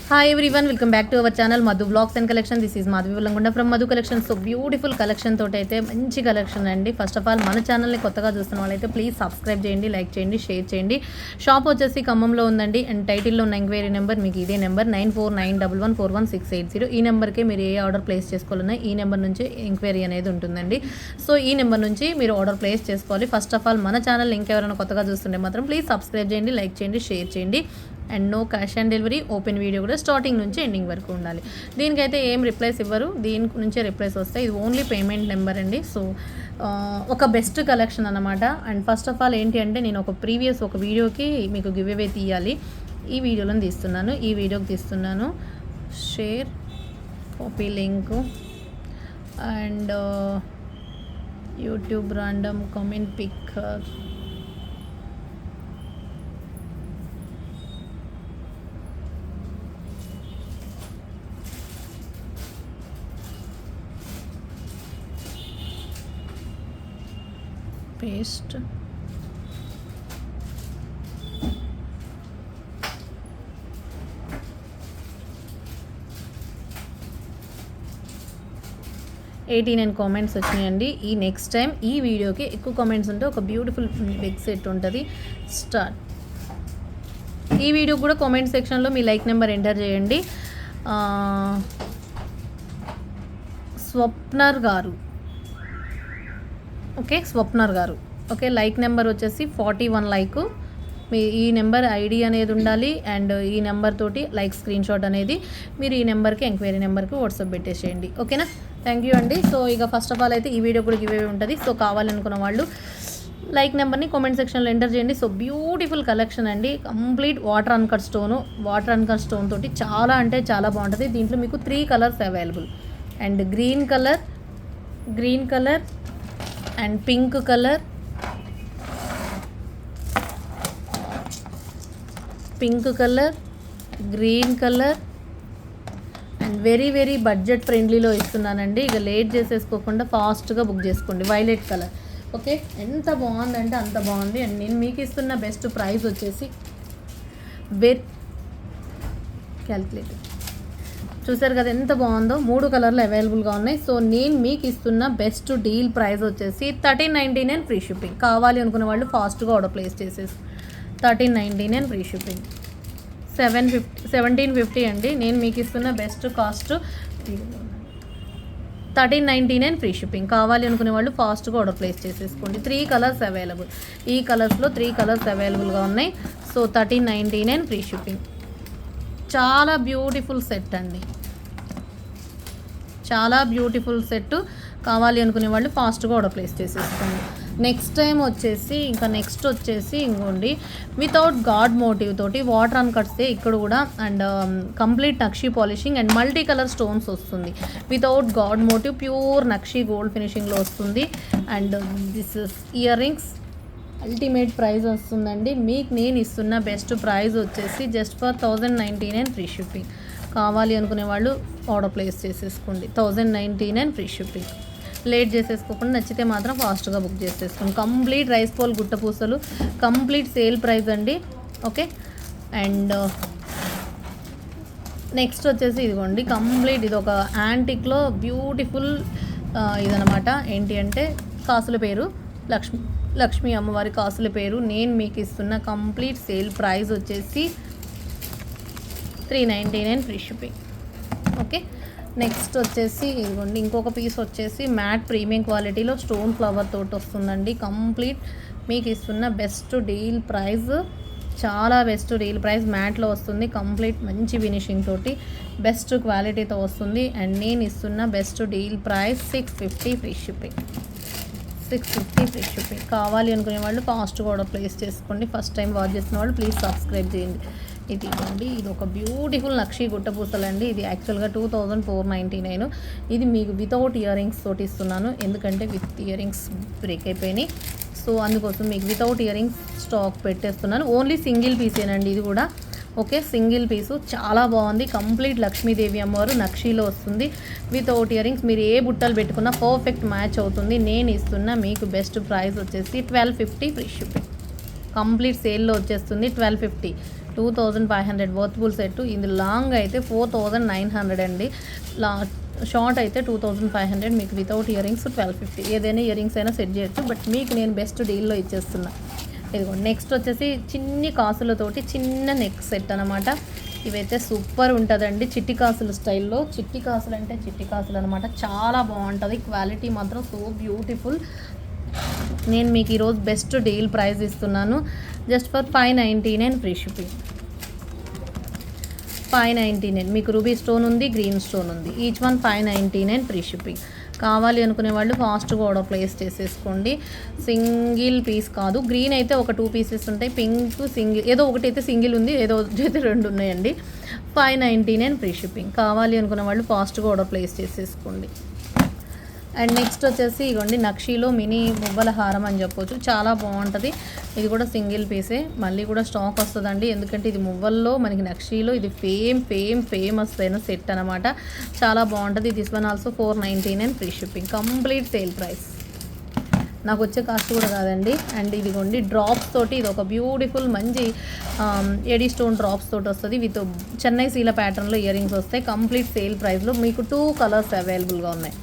Hi everyone, welcome back to our channel Madhu Vlogs and Collection. This is Madhu Vallangunda from Madhu Collection. So beautiful collection తోటి అయితే మంచి collection అండి. First of all మన ఛానల్ని కొత్తగా చూస్తున్న వాళ్ళైతే ప్లీజ్ సబ్స్క్రైబ్ చేయండి, లైక్ చేయండి, షేర్ చేయండి. షాప్ వచ్చేసి ఖమ్మంలో ఉందండి. అండ్ టైటిల్లో ఉన్న ఎంక్వైరీ నెంబర్ మీకు ఇదే నెంబర్ 9491141680. ఈ నెంబర్కే మీరు ఏ ఆర్డర్ ప్లేస్ చేసుకోవాలన్నా ఈ నెంబర్ నుంచి ఎంక్వైరీ అనేది ఉంటుందండి. సో ఈ నెంబర్ నుంచి మీరు ఆర్డర్ ప్లేస్ చేసుకోవాలి. ఫస్ట్ ఆఫ్ ఆల్ మన ఛానల్ ఇంకెవరైనా కొత్తగా చూస్తుంటే మాత్రం ప్లీజ్ సబ్స్క్రైబ్ చేయండి, లైక్ చేయండి, షేర్ చేయండి. And no cash on delivery. Open video కూడా స్టార్టింగ్ నుంచి ఎండింగ్ వరకు ఉండాలి. దీనికైతే ఏం రిప్లైస్ ఇవ్వరు, దీని నుంచే రిప్లైస్ వస్తాయి. ఇది ఓన్లీ పేమెంట్ నెంబర్ అండి. సో ఒక బెస్ట్ కలెక్షన్ అన్నమాట. అండ్ ఫస్ట్ ఆఫ్ ఆల్ ఏంటి అంటే నేను ఒక వీడియోకి మీకు గివ్ అవే తీయాలి. ఈ వీడియోలో తీస్తున్నాను, ఈ వీడియోకి తీస్తున్నాను. Share, copy link and YouTube random comment picker. Paste, 89 comments వచ్చినాయండి. ఈ నెక్స్ట్ టైం ఈ వీడియోకి ఎక్కువ కామెంట్స్ ఉంటే ఒక బ్యూటిఫుల్ బిగ్ సెట్ ఉంటుంది. స్టార్ట్. ఈ వీడియో కూడా కామెంట్ సెక్షన్లో మీ లైక్ నెంబర్ ఎంటర్ చేయండి. స్వప్నర్ గారు, ఓకే, స్వప్నర్ గారు, ఓకే. లైక్ నెంబర్ వచ్చేసి 41 లైక్. మీ ఈ నెంబర్ ఐడి అనేది ఉండాలి. అండ్ ఈ నెంబర్ తోటి లైక్ స్క్రీన్ షాట్ అనేది మీరు ఈ నెంబర్కి ఎంక్వైరీ నెంబర్కి వాట్సాప్ పెట్టేసేయండి, ఓకేనా. థ్యాంక్ యూ అండి. సో ఇక ఫస్ట్ ఆఫ్ ఆల్ అయితే ఈ వీడియో కూడా గివ్ అవే ఉంటుంది. సో కావాలనుకున్న వాళ్ళు లైక్ నెంబర్ని కామెంట్ సెక్షన్లో ఎంటర్ చేయండి. సో బ్యూటిఫుల్ కలెక్షన్ అండి. కంప్లీట్ వాటర్ అన్కట్ స్టోన్ తోటి చాలా అంటే చాలా బాగుంటుంది. దీంట్లో మీకు 3 colours available. And green colour and pink colour, green colour and very very budget ఫ్రెండ్లీలో ఇస్తున్నానండి. ఇక లేట్ చేసేసుకోకుండా ఫాస్ట్గా బుక్ చేసుకోండి. Violet colour, okay. ఎంత బాగుందంటే అంత బాగుంది. అండ్ నేను మీకు ఇస్తున్న బెస్ట్ ప్రైస్ వచ్చేసి క్యాల్కులేటర్ చూసారు కదా ఎంత బాగుందో. 3 కలర్లు అవైలబుల్గా ఉన్నాయి. సో నేను మీకు ఇస్తున్న బెస్ట్ డీల్ ప్రైస్ వచ్చేసి 1399 ఫ్రీ షిప్పింగ్. కావాలి అనుకున్న వాళ్ళు ఫాస్ట్గా ఆర్డర్ ప్లేస్ చేసేసి 1399 ఫ్రీ షిప్పింగ్. 1750 అండి. నేను మీకు ఇస్తున్న బెస్ట్ కాస్ట్ 1399 ఫ్రీ షిప్పింగ్. కావాలి అనుకునే వాళ్ళు ఫాస్ట్గా ఆర్డర్ ప్లేస్ చేసేసుకోండి. 3 కలర్స్ అవైలబుల్. ఈ కలర్స్లో 3 కలర్స్ అవైలబుల్గా ఉన్నాయి. So 1399 free shipping. చాలా బ్యూటిఫుల్ సెట్ అండి, చాలా బ్యూటిఫుల్ సెట్. కావాలి అనుకునే వాళ్ళు ఫాస్ట్గా ఆర్డర్ ప్లేస్ చేసేసుకోండి. నెక్స్ట్ వచ్చేసి ఇంకోండి వితౌట్ గాడ్ మోటివ్ తోటి వాటర్ అన్కట్స్తే ఇక్కడ కూడా. అండ్ కంప్లీట్ నక్షీ polishing and multi colour stones వస్తుంది. వితౌట్ గాడ్ మోటివ్ ప్యూర్ నక్షీ గోల్డ్ ఫినిషింగ్లో వస్తుంది. And this earrings ultimate price వస్తుందండి. మీకు నేను ఇస్తున్న బెస్ట్ ప్రైస్ వచ్చేసి జస్ట్ ఫర్ 1099 ఫ్రీ షిప్పింగ్. కావాలి అనుకునే వాళ్ళు ఆర్డర్ ప్లేస్ చేసేసుకోండి. 1099 ఫ్రీ షిప్పింగ్. లేట్ చేసేసుకోకుండా నచ్చితే మాత్రం ఫాస్ట్గా బుక్ చేసేసుకోండి. కంప్లీట్ రైస్ పోల్ గుట్టపూసలు, కంప్లీట్ సేల్ ప్రైస్ అండి, ఓకే. అండ్ నెక్స్ట్ వచ్చేసి ఇదిగోండి కంప్లీట్ ఇది ఒక యాంటిక్లో బ్యూటిఫుల్ ఇదనమాట. ఏంటి అంటే కాసుల పేరు లక్ష్మీ అమ్మవారి కాసుల పేరు. నేను మీకు ఇస్తున్న కంప్లీట్ సేల్ ప్రైస్ వచ్చేసి 399 ఫ్రీ షిప్పింగ్, ఓకే. నెక్స్ట్ వచ్చేసి ఇదిగోండి ఇంకొక పీస్ వచ్చేసి మ్యాట్ ప్రీమియం క్వాలిటీలో స్టోన్ ఫ్లవర్ తోటి వస్తుందండి. కంప్లీట్ మీకు ఇస్తున్న బెస్ట్ డీల్ ప్రైస్, చాలా బెస్ట్ డీల్ ప్రైస్. మ్యాట్లో వస్తుంది, కంప్లీట్ మంచి ఫినిషింగ్ తోటి బెస్ట్ క్వాలిటీతో వస్తుంది. అండ్ నేను ఇస్తున్న best deal price 650 free shipping. 650 free shipping. కావాలి అనుకునే వాళ్ళు ఫాస్ట్గా ఆర్డర్ ప్లేస్ చేసుకోండి. ఫస్ట్ టైం వాచ్ చేస్తున్న వాళ్ళు ప్లీజ్ సబ్స్క్రైబ్ చేయండి. ఇది ఒక బ్యూటిఫుల్ నక్షీ గుట్టపూసలండి. ఇది యాక్చువల్గా 2499. ఇది మీకు వితౌట్ ఇయర్ రింగ్స్ తోటి ఇస్తున్నాను, ఎందుకంటే విత్ ఇయర్ రింగ్స్ బ్రేక్ అయిపోయినాయి. సో అందుకోసం మీకు వితౌట్ ఇయర్ రింగ్స్ స్టాక్ పెట్టేస్తున్నాను. ఓన్లీ సింగిల్ పీసేనండి ఇది కూడా, ఓకే. సింగిల్ పీసు చాలా బాగుంది. కంప్లీట్ లక్ష్మీదేవి అమ్మవారు నక్షీలో వస్తుంది. వితౌట్ ఇయర్ రింగ్స్ మీరు ఏ బుట్టలు పెట్టుకున్నా పర్ఫెక్ట్ మ్యాచ్ అవుతుంది. నేను ఇస్తున్న మీకు బెస్ట్ ప్రైస్ వచ్చేసి 1250 ఫ్రీ షిప్పింగ్. కంప్లీట్ సేల్లో వచ్చేస్తుంది 1250. 2500 వర్త్ఫుల్ సెట్. ఇది లాంగ్ అయితే 4900 అండి. షార్ట్ అయితే 2500, మీకు వితౌట్ ఇయరింగ్స్ 1250. ఏదైనా ఇయరింగ్స్ అయినా సెట్ చేయొచ్చు, బట్ మీకు నేను బెస్ట్ డీల్లో ఇచ్చేస్తున్నా. ఇదిగోండి. నెక్స్ట్ వచ్చేసి చిన్ని కాసులతోటి చిన్న నెక్ సెట్ అనమాట. ఇవైతే సూపర్ ఉంటుందండి, చిట్టి కాసులు స్టైల్లో. చిట్టి కాసులు అంటే చిట్టి కాసులు అనమాట, చాలా బాగుంటుంది. క్వాలిటీ మాత్రం సో బ్యూటిఫుల్. నేను మీకు ఈరోజు బెస్ట్ డీల్ ప్రైస్ ఇస్తున్నాను, జస్ట్ ఫర్ 599 ఫ్రీ షిప్పింగ్. 599. మీకు రూబీ స్టోన్ ఉంది, గ్రీన్ స్టోన్ ఉంది, ఈచ్ వన్ 599 ఫ్రీ షిప్పింగ్. కావాలి అనుకునే వాళ్ళు ఫాస్ట్గా ఆర్డర్ ప్లేస్ చేసేసుకోండి. సింగిల్ పీస్ కాదు, గ్రీన్ అయితే ఒక 2 పీసెస్ ఉంటాయి, పింక్ సింగిల్, ఏదో ఒకటి అయితే సింగిల్ ఉంది, ఏదో అయితే 2 ఉన్నాయండి. 599 ఫ్రీ షిప్పింగ్. కావాలి అనుకునే వాళ్ళు ఫాస్ట్గా ఆర్డర్ ప్లేస్ చేసేసుకోండి. అండ్ నెక్స్ట్ వచ్చేసి ఇగోండి, నక్షీలో మినీ మువ్వల హారం అని చెప్పొచ్చు, చాలా బాగుంటుంది. ఇది కూడా సింగిల్ పీసే, మళ్ళీ కూడా స్టాక్ వస్తుందండి, ఎందుకంటే ఇది మువ్వల్లో మనకి నక్షీలో ఇది ఫేమస్ అయిన సెట్ అనమాట, చాలా బాగుంటుంది. This one also 499 free shipping, complete sale price. నాకు వచ్చే కాస్ట్ కూడా కాదండి. అండ్ ఇదిగోండి, డ్రాప్స్ తోటి ఇది ఒక బ్యూటిఫుల్ మంచి ఎడీ స్టోన్ డ్రాప్స్ తోటి వస్తుంది, విత్ చెన్నై సీల ప్యాటర్న్లో ఇయరింగ్స్ వస్తాయి. కంప్లీట్ సేల్ ప్రైస్లో మీకు 2 కలర్స్ అవైలబుల్గా ఉన్నాయి,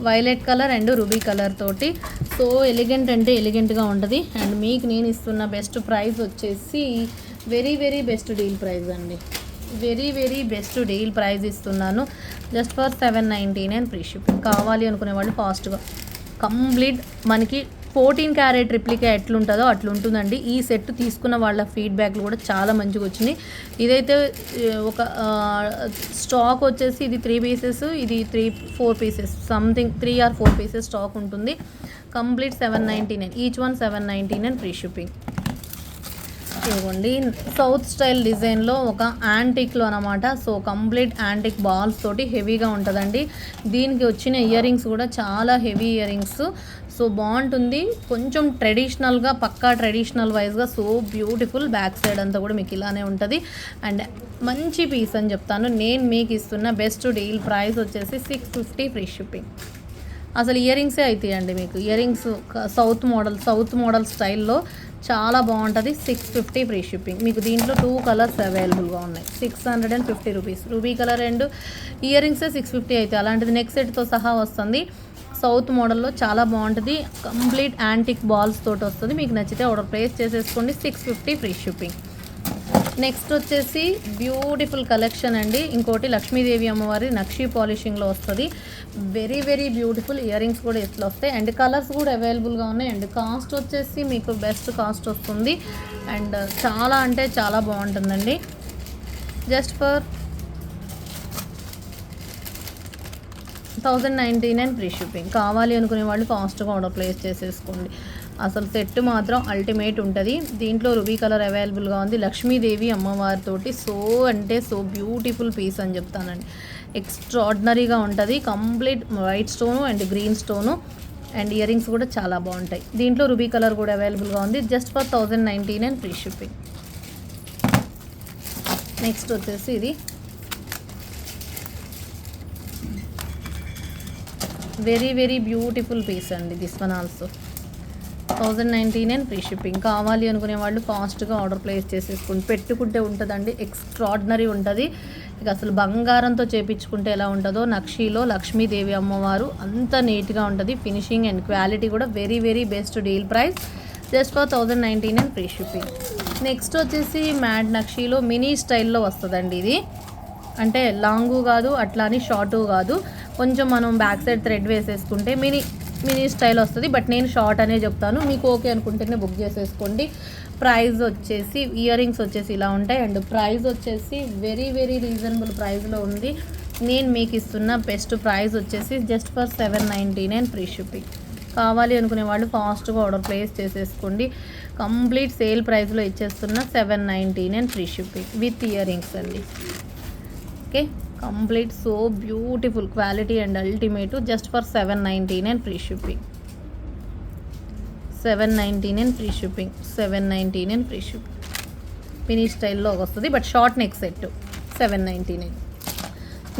violet colour and ruby colour తోటి. సో ఎలిగెంట్ అంటే ఎలిగెంట్గా ఉంటుంది. అండ్ మీకు నేను ఇస్తున్న బెస్ట్ ప్రైస్ వచ్చేసి వెరీ బెస్ట్ డీల్ ప్రైస్ అండి, వెరీ బెస్ట్ డీల్ ప్రైస్ ఇస్తున్నాను, జస్ట్ ఫర్ 799 ఫ్రీ షిప్పింగ్. కావాలి అనుకునే వాళ్ళు ఫాస్ట్గా. కంప్లీట్ మనకి 14 క్యారెట్ ట్రిప్లికే ఎట్లుంటుందో అట్లుంటుందండి. ఈ సెట్ తీసుకున్న వాళ్ళ ఫీడ్బ్యాక్లు కూడా చాలా మంచిగా వచ్చినాయి. ఇదైతే ఒక స్టాక్ వచ్చేసి ఇది 3 పీసెస్, ఇది 4 pieces, something 3 or 4 pieces stock ఉంటుంది. Complete 799, each one 799 free shipping. ఇవ్వండి, సౌత్ స్టైల్ డిజైన్లో ఒక యాంటిక్లో అనమాట. సో కంప్లీట్ యాంటిక్ బాల్స్ తోటి హెవీగా ఉంటుందండి. దీనికి వచ్చిన ఇయరింగ్స్ కూడా చాలా హెవీ ఇయరింగ్స్, సో బాగుంటుంది. కొంచెం ట్రెడిషనల్గా, పక్కా ట్రెడిషనల్ వైజ్గా సో బ్యూటిఫుల్. బ్యాక్ సైడ్ అంతా కూడా మీకు ఇలానే ఉంటుంది. అండ్ మంచి పీస్ అని చెప్తాను. నేను మీకు ఇస్తున్న బెస్ట్ డీల్ ప్రైస్ వచ్చేసి 650 ఫ్రీ షిప్పింగ్. అసలు ఇయరింగ్సే అవుతాయండి మీకు. ఇయరింగ్స్ సౌత్ మోడల్ స్టైల్లో చాలా బాగుంటుంది. 650 ఫ్రీ షిప్పింగ్. మీకు దీంట్లో 2 కలర్స్ అవైలబుల్గా ఉన్నాయి, 650 రూపీస్. రూబీ కలర్ అండ్ ఇయరింగ్సే 650 అయితే, అలాంటిది నెక్ సెట్తో సహా వస్తుంది. సౌత్ మోడల్లో చాలా బాగుంటుంది. కంప్లీట్ యాంటిక్ బాల్స్ తోటి వస్తుంది. మీకు నచ్చితే ఆర్డర్ ప్లేస్ చేసేసుకోండి, 650 ఫ్రీ షిప్పింగ్. నెక్స్ట్ వచ్చేసి బ్యూటిఫుల్ కలెక్షన్ అండి. ఇంకోటి లక్ష్మీదేవి అమ్మవారి నక్షీ పాలిషింగ్లో వస్తుంది. Very beautiful. ఇయరింగ్స్ కూడా ఇట్లా వస్తాయి అండ్ కలర్స్ కూడా అవైలబుల్గా ఉన్నాయి. అండ్ కాస్ట్ వచ్చేసి మీకు బెస్ట్ కాస్ట్ వస్తుంది. అండ్ చాలా అంటే చాలా బాగుంటుందండి, జస్ట్ ఫర్ 1099 ఫ్రీ షిప్పింగ్. కావాలి అనుకునే వాళ్ళు ఫాస్ట్గా ఆర్డర్ ప్లేస్ చేసేసుకోండి. అసలు సెట్ మాత్రం అల్టిమేట్ ఉంటుంది. దీంట్లో రూబీ కలర్ అవైలబుల్గా ఉంది, లక్ష్మీదేవి అమ్మవారితోటి. సో బ్యూటిఫుల్ పీస్ అని చెప్తానండి, ఎక్స్ట్రాడినరీగా ఉంటుంది. Complete white stone and green stone and earrings కూడా చాలా బాగుంటాయి. దీంట్లో రూబీ కలర్ కూడా అవైలబుల్గా ఉంది, just for 1099 free shipping. Next వచ్చేసి ఇది వెరీ బ్యూటిఫుల్ పీస్ అండి. This one also 1099 free shipping. కావాలి అనుకునే వాళ్ళు ఫాస్ట్గా ఆర్డర్ ప్లేస్ చేసేసుకోండి. పెట్టుకుంటే ఉంటుందండి, ఎక్స్ట్రాడినరీ ఉంటుంది. ఇక అసలు బంగారంతో చేపించుకుంటే ఎలా ఉంటుందో నక్షీలో లక్ష్మీదేవి అమ్మవారు అంత నీట్గా ఉంటుంది. ఫినిషింగ్ అండ్ క్వాలిటీ కూడా very best deal price, just for 1099 free shipping. Next వచ్చేసి మ్యాట్ నక్షీలో మినీ స్టైల్లో వస్తుందండి. ఇది అంటే లాంగు కాదు, అట్లా అని షార్టు కాదు, కొంచెం మనం బ్యాక్ సైడ్ థ్రెడ్ వేసేసుకుంటే మినీ స్టైల్ వస్తుంది. బట్ నేను షార్ట్ అనే చెప్తాను, మీకు ఓకే అనుకుంటేనే బుక్ చేసేసుకోండి. ప్రైస్ వచ్చేసి ఇయరింగ్స్ వచ్చేసి ఇలా ఉంటాయి అండ్ ప్రైస్ వచ్చేసి వెరీ రీజనబుల్ ప్రైస్లో ఉంది. నేను మీకు ఇస్తున్న బెస్ట్ ప్రైస్ వచ్చేసి జస్ట్ ఫర్ 799 ఫ్రీ షిప్పింగ్. కావాలి అనుకునే వాళ్ళు ఫాస్ట్గా ఆర్డర్ ప్లేస్ చేసేసుకోండి. కంప్లీట్ సేల్ ప్రైస్లో ఇచ్చేస్తున్న 799 ఫ్రీ షిప్పింగ్ విత్ ఇయరింగ్స్ అండి. Okay, complete so beautiful quality and ultimate, just for 799 free shipping. 799 free shipping, 799 free shipping. Mini స్టైల్లో వస్తుంది, but short neck set 799.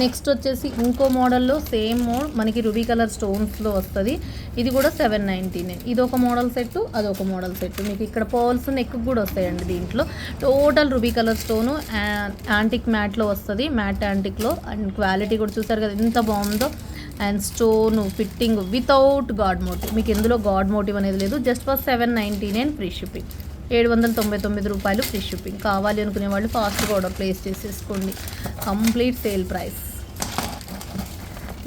Next వచ్చేసి ఇంకో మోడల్లో సేమ్ మనకి రూబీ కలర్ స్టోన్స్లో వస్తుంది. ఇది కూడా 799. ఇది ఒక మోడల్ సెట్, అదొక మోడల్ సెట్. మీకు ఇక్కడ పర్ల్స్ నెక్ కూడా వస్తాయండి. దీంట్లో total ruby colour stone antique మ్యాట్లో వస్తుంది, మ్యాట్ యాంటిక్లో. అండ్ క్వాలిటీ కూడా చూసారు కదా ఎంత బాగుందో. And stone fitting without god motive, మీకు ఎందులో గాడ్ మోటివ్ అనేది లేదు. Just for 799 free shipping. 799 రూపాయలు ఫ్రీ షిప్పింగ్. కావాలి అనుకునే వాళ్ళు ఫాస్ట్గా ఆర్డర్ ప్లేస్ చేసేసుకోండి. Complete sale price.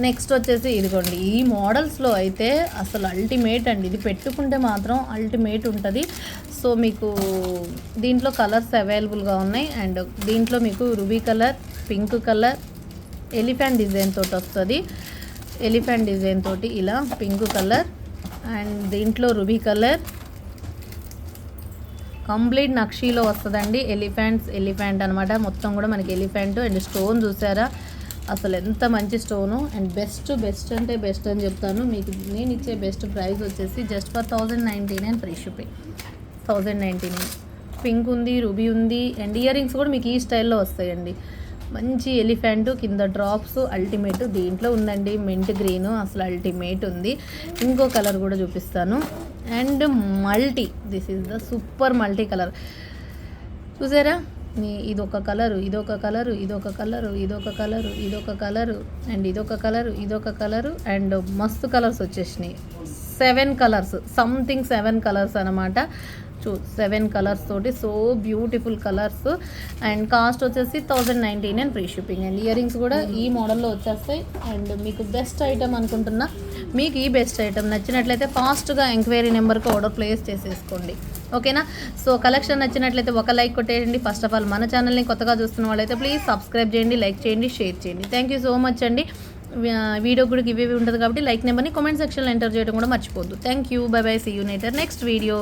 నెక్స్ట్ వచ్చేసి ఇదిగోండి, ఈ మోడల్స్లో అయితే అసలు అల్టిమేట్ అండి. ఇది పెట్టుకుంటే మాత్రం అల్టిమేట్ ఉంటుంది. సో మీకు దీంట్లో కలర్స్ అవైలబుల్గా ఉన్నాయి. అండ్ దీంట్లో మీకు ruby colour, pink colour, elephant design తోటి వస్తుంది. ఎలిఫెంట్ డిజైన్ తోటి ఇలా పింక్ కలర్, అండ్ దీంట్లో రూబీ కలర్ కంప్లీట్ నక్షీలో వస్తుందండి. ఎలిఫెంట్ అనమాట. మొత్తం కూడా మనకి ఎలిఫెంట్. అండ్ స్టోన్ చూసారా అసలు ఎంత మంచి స్టోను. అండ్ బెస్ట్ అంటే బెస్ట్ అని చెప్తాను. మీకు నేను ఇచ్చే బెస్ట్ ప్రైస్ వచ్చేసి just for 1099 free shipping. 1099. Pink ఉంది, రూబీ ఉంది. అండ్ ఇయర్ రింగ్స్ కూడా మీకు ఈ స్టైల్లో వస్తాయండి. మంచి ఎలిఫెంట్, కింద డ్రాప్స్ అల్టిమేట్. దీంట్లో ఉందండి మెంట్ గ్రీన్, అసలు అల్టిమేట్ ఉంది. ఇంకో కలర్ కూడా చూపిస్తాను. And multi, this is the super multi colour. చూసారా ఇదొక కలరు, ఇదొక కలరు, ఇదొక కలరు, ఇదొక కలరు, ఇదొక కలరు, అండ్ ఇదొక కలరు, ఇదొక కలరు. అండ్ మస్తు కలర్స్ వచ్చేసినాయి. 7 కలర్స్, సంథింగ్ 7 కలర్స్ అనమాట. 7 కలర్స్ తోటి so beautiful colours. And cost వచ్చేసి 1099 free shipping. And ear rings కూడా ఈ మోడల్లో వచ్చేస్తాయి. అండ్ మీకు బెస్ట్ ఐటమ్ అనుకుంటున్నా. మీకు ఈ బెస్ట్ ఐటమ్ నచ్చినట్లయితే ఫాస్ట్గా ఎంక్వైరీ నెంబర్కి ఆర్డర్ ప్లేస్ చేసేసుకోండి. ఓకేనా? సో కలెక్షన్ నచ్చినట్లయితే ఒక లైక్ కొట్టేయండి. ఫస్ట్ ఆఫ్ ఆల్ మన ఛానల్ని కొత్తగా చూస్తున్న వాళ్ళైతే ప్లీజ్ సబ్స్క్రైబ్ చేయండి, లైక్ చేయండి, షేర్ చేయండి. థ్యాంక్ యూ సో మచ్ అండి. వీడియో కూడా ఇవేవి ఉంటుంది కాబట్టి లైక్ నెంబర్ని కామెంట్ సెక్షన్లో ఎంటర్ చేయడం కూడా మర్చిపోద్దు. Thank you. Bye bye. See you later next video.